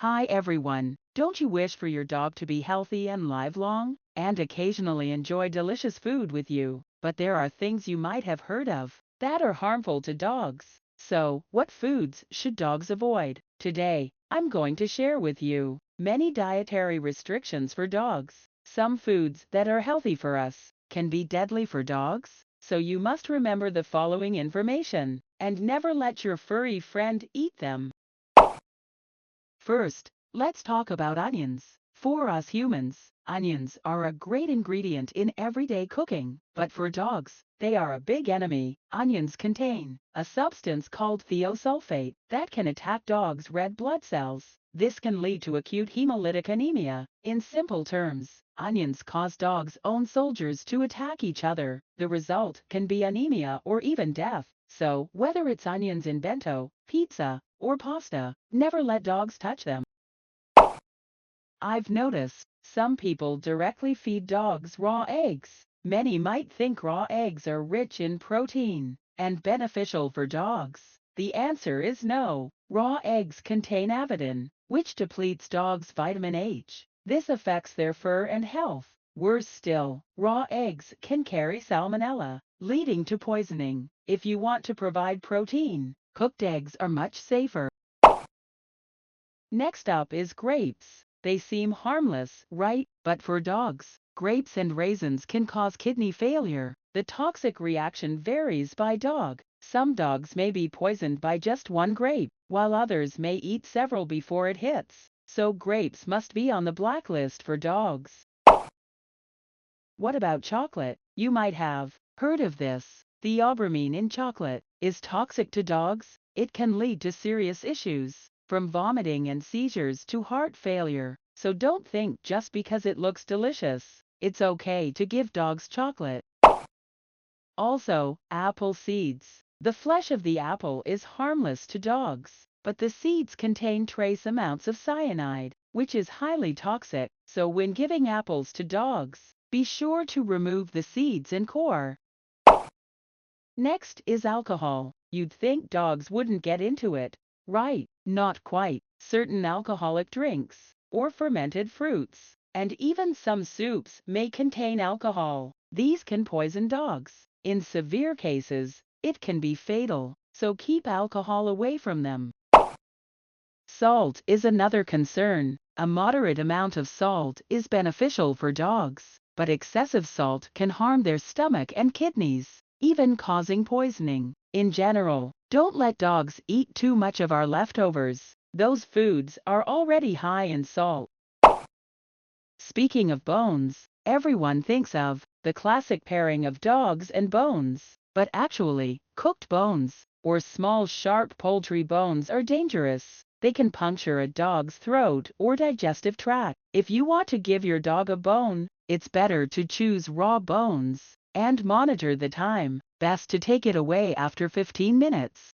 Hi everyone. Don't you wish for your dog to be healthy and livelong, and occasionally enjoy delicious food with you? But there are things you might have heard of that are harmful to dogs. So, what foods should dogs avoid? Today, I'm going to share with you many dietary restrictions for dogs. Some foods that are healthy for us can be deadly for dogs, so you must remember the following information and never let your furry friend eat them. First, let's talk about onions. For us humans, onions are a great ingredient in everyday cooking, but for dogs, they are a big enemy. Onions contain a substance called thiosulfate that can attack dogs' red blood cells. This can lead to acute hemolytic anemia. In simple terms, onions cause dogs' own soldiers to attack each other. The result can be anemia or even death. So, whether it's onions in bento, pizza, or pasta, never let dogs touch them. I've noticed some people directly feed dogs raw eggs. Many might think raw eggs are rich in protein and beneficial for dogs. The answer is no. Raw eggs contain avidin, which depletes dogs' vitamin H. This affects their fur and health. Worse still, raw eggs can carry salmonella, leading to poisoning. If you want to provide protein, cooked eggs are much safer. Next up is grapes. They seem harmless, right? But for dogs, grapes and raisins can cause kidney failure. The toxic reaction varies by dog. Some dogs may be poisoned by just one grape, while others may eat several before it hits. So grapes must be on the blacklist for dogs. What about chocolate? You might have heard of this. Theobromine in chocolate is toxic to dogs. It can lead to serious issues, from vomiting and seizures to heart failure. So don't think just because it looks delicious, it's okay to give dogs chocolate. Also, apple seeds. The flesh of the apple is harmless to dogs, but the seeds contain trace amounts of cyanide, which is highly toxic. So when giving apples to dogs, be sure to remove the seeds and core. Next is alcohol. You'd think dogs wouldn't get into it, right? Not quite. Certain alcoholic drinks, or fermented fruits, and even some soups may contain alcohol. These can poison dogs. In severe cases, it can be fatal, so keep alcohol away from them. Salt is another concern. A moderate amount of salt is beneficial for dogs, but excessive salt can harm their stomach and kidneys, even causing poisoning. In general, don't let dogs eat too much of our leftovers. Those foods are already high in salt. Speaking of bones, everyone thinks of the classic pairing of dogs and bones, but actually, cooked bones or small sharp poultry bones are dangerous. They can puncture a dog's throat or digestive tract. If you want to give your dog a bone, it's better to choose raw bones and monitor the time. Best to take it away after 15 minutes.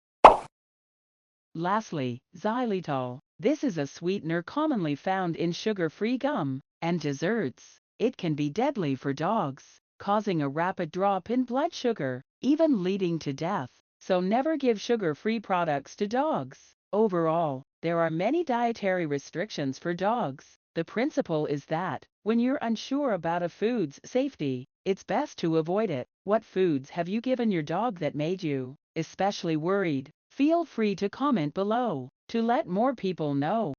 Lastly, xylitol. This is a sweetener commonly found in sugar-free gum and desserts. It can be deadly for dogs, causing a rapid drop in blood sugar, even leading to death. So never give sugar-free products to dogs. Overall, there are many dietary restrictions for dogs. The principle is that, when you're unsure about a food's safety, it's best to avoid it. What foods have you given your dog that made you especially worried? Feel free to comment below to let more people know.